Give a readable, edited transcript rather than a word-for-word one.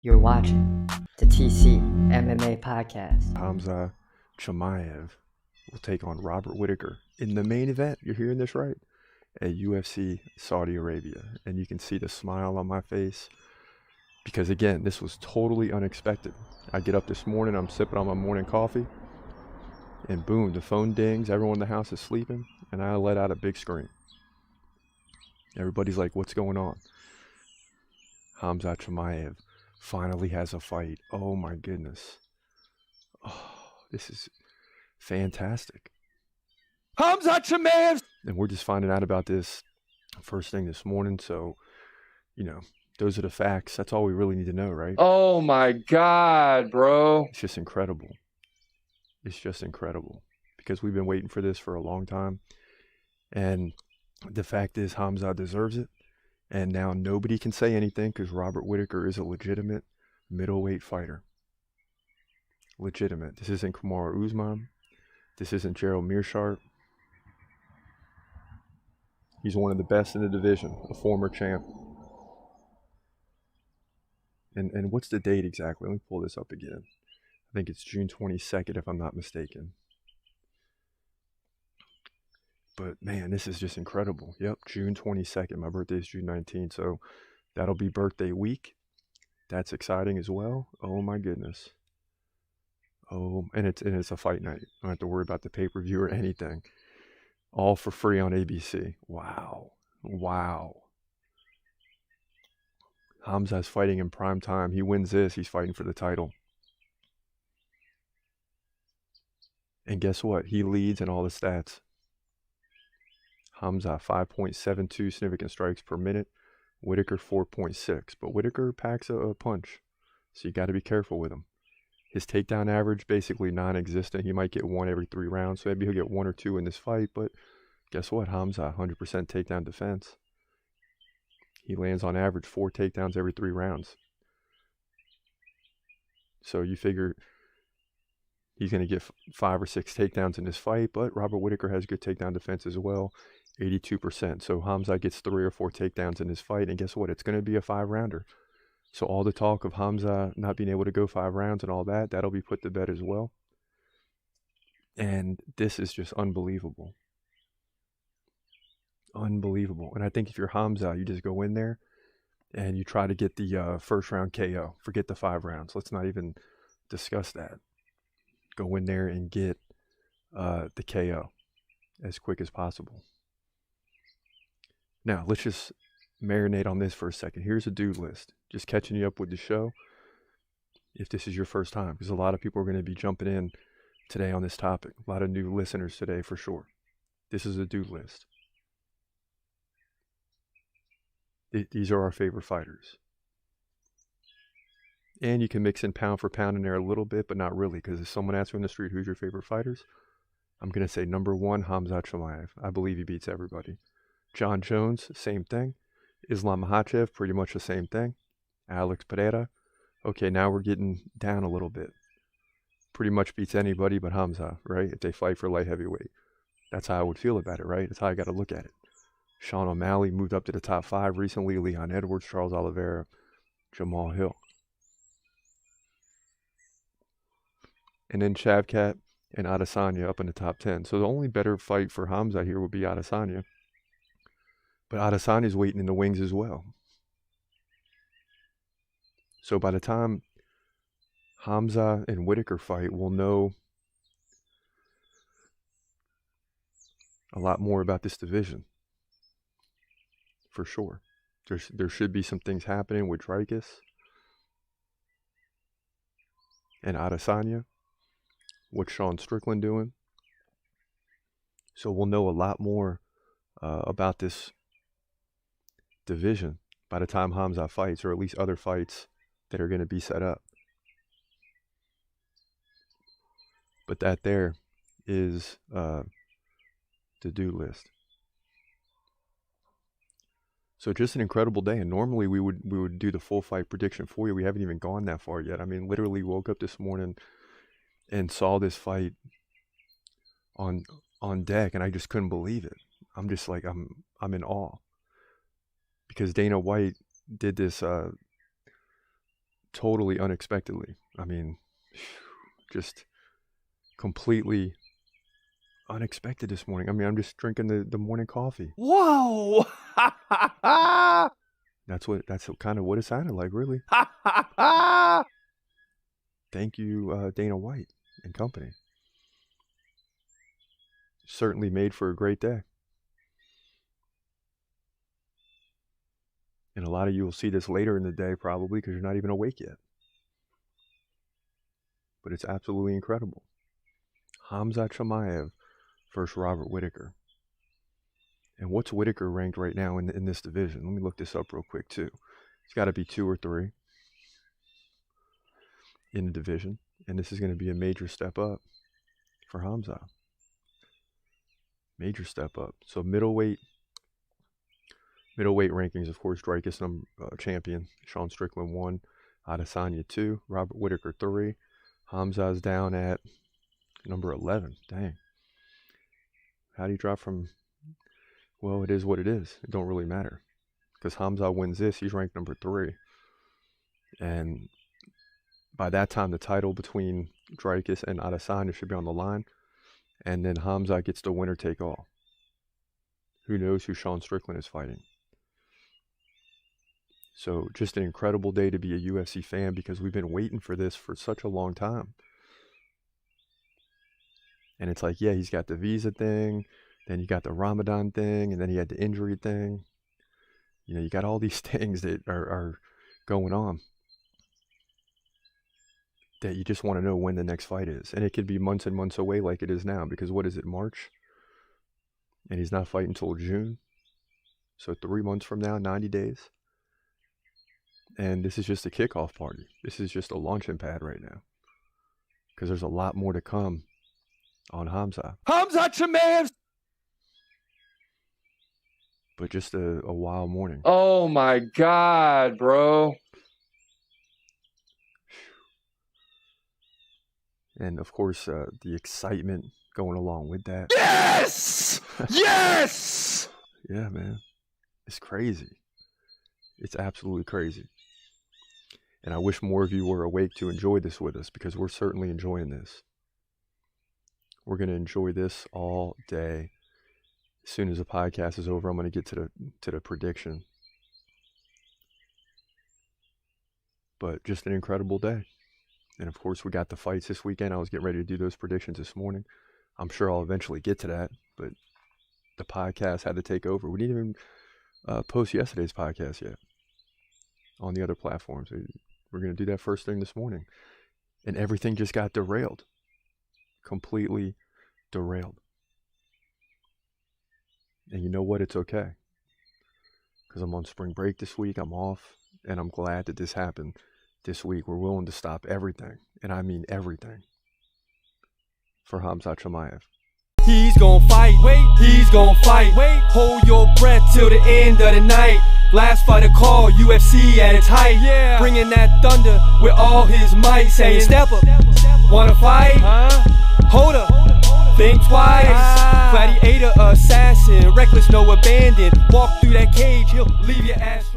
You're watching the TCMMA podcast. Khamzat Chimaev will take on Robert Whittaker in the main event. You're hearing this right, at UFC Saudi Arabia. And you can see the smile on my face because, again, this was totally unexpected. I get up this morning, I'm sipping on my morning coffee, and boom, the phone dings. Everyone in the house is sleeping, and I let out a big scream. Everybody's like, what's going on? Khamzat Chimaev finally has a fight. Oh my goodness. Oh, this is fantastic. Khamzat Chimaev! And we're just finding out about this first thing this morning. So, those are the facts. That's all we really need to know, right? Oh my God, bro. It's just incredible. It's just incredible because we've been waiting for this for a long time. And the fact is, Khamzat deserves it. And now nobody can say anything because Robert Whittaker is a legitimate middleweight fighter. Legitimate. This isn't Kamaru Usman. This isn't Gerald Meerschaert. He's one of the best in the division, a former champ. And what's the date exactly? Let me pull this up again. I think it's June 22nd, if I'm not mistaken. But man, this is just incredible. Yep, June 22nd. My birthday is June 19th, so that'll be birthday week. That's exciting as well. Oh my goodness. Oh, and it's a fight night. I don't have to worry about the pay-per-view or anything. All for free on ABC. Wow. Wow. Khamzat's fighting in prime time. He wins this, he's fighting for the title. And guess what? He leads in all the stats. Khamzat 5.72 significant strikes per minute. Whittaker 4.6. But Whittaker packs a punch, so you got to be careful with him. His takedown average basically non-existent. He might get one every 3 rounds, so maybe he'll get 1 or 2 in this fight. But guess what? Khamzat 100% takedown defense. He lands on average 4 takedowns every 3 rounds. So you figure he's going to get 5 or 6 takedowns in this fight, but Robert Whittaker has good takedown defense as well, 82%. So Khamzat gets 3 or 4 takedowns in this fight, and guess what? It's going to be a 5-rounder. So all the talk of Khamzat not being able to go 5 rounds and all that, that'll be put to bed as well. And this is just unbelievable. Unbelievable. And I think if you're Khamzat, you just go in there and you try to get the first round KO. Forget the 5 rounds. Let's not even discuss that. Go in there and get the KO as quick as possible. Now, let's just marinate on this for a second. Here's a dude list. Just catching you up with the show if this is your first time, because a lot of people are going to be jumping in today on this topic. A lot of new listeners today for sure. This is a dude list. These are our favorite fighters. And you can mix in pound for pound in there a little bit, but not really, because if someone asks me on the street, who's your favorite fighters? I'm going to say number 1, Khamzat Chimaev. I believe he beats everybody. John Jones, same thing. Islam Makhachev, pretty much the same thing. Alex Pereira. Okay, now we're getting down a little bit. Pretty much beats anybody but Khamzat, right? If they fight for light heavyweight. That's how I would feel about it, right? That's how I got to look at it. Sean O'Malley moved up to the top 5 recently. Leon Edwards, Charles Oliveira, Jamal Hill. And then Shavkat and Adesanya up in the top 10. So the only better fight for Khamzat here would be Adesanya. But Adesanya's waiting in the wings as well. So by the time Khamzat and Whittaker fight, we'll know a lot more about this division. For sure. There should be some things happening with Dricus and Adesanya. What's Sean Strickland doing? So we'll know a lot more about this division by the time Khamzat fights, or at least other fights that are going to be set up. But that there is the do list. So just an incredible day, and normally we would do the full fight prediction for you. We haven't even gone that far yet. I mean, literally woke up this morning and saw this fight on deck, and I just couldn't believe it. I'm just like, I'm in awe, because Dana White did this totally unexpectedly. I mean, just completely unexpected this morning. I mean, I'm just drinking the morning coffee. Whoa! That's kind of what it sounded like, really. Thank you, Dana White and company. Certainly made for a great day. And a lot of you will see this later in the day probably because you're not even awake yet. But it's absolutely incredible. Khamzat Chimaev versus Robert Whittaker. And what's Whittaker ranked right now in this division? Let me look this up real quick too. It's got to be 2 or 3 in the division. And this is going to be a major step up for Khamzat. Major step up. So middleweight rankings, of course, Dreykus champion. Sean Strickland 1, Adesanya 2, Robert Whittaker 3. Khamzat's down at number 11. Dang. How do you drop from... Well, it is what it is. It don't really matter. Because Khamzat wins this, he's ranked number 3. And by that time, the title between Dreykus and Adesanya should be on the line. And then Khamzat gets the winner take all. Who knows who Sean Strickland is fighting? So just an incredible day to be a UFC fan because we've been waiting for this for such a long time. And it's like, yeah, he's got the visa thing, then you got the Ramadan thing, and then he had the injury thing. You know, you got all these things that are going on that you just want to know when the next fight is. And it could be months and months away like it is now because what is it, March? And he's not fighting until June. So 3 months from now, 90 days. And this is just a kickoff party. This is just a launching pad right now. Because there's a lot more to come on Khamzat. Khamzat Chimaev! But just a wild morning. Oh my God, bro. And of course, the excitement going along with that. Yes! Yes! Yeah, man. It's crazy. It's absolutely crazy. And I wish more of you were awake to enjoy this with us because we're certainly enjoying this. We're going to enjoy this all day. As soon as the podcast is over, I'm going to get to the prediction. But just an incredible day. And of course, we got the fights this weekend. I was getting ready to do those predictions this morning. I'm sure I'll eventually get to that, but the podcast had to take over. We didn't even post yesterday's podcast yet on the other platforms. We're going to do that first thing this morning. And everything just got derailed. Completely derailed. And you know what? It's okay. Because I'm on spring break this week. I'm off. And I'm glad that this happened this week. We're willing to stop everything. And I mean everything. For Khamzat Chimaev. He's gon' fight, wait, he's gon' fight, wait, hold your breath till the end of the night. Last fighter call, UFC at its height, yeah. Bringing that thunder with all his might, saying step up, wanna fight, hold up, think twice, gladiator assassin, reckless no abandon, walk through that cage, he'll leave your ass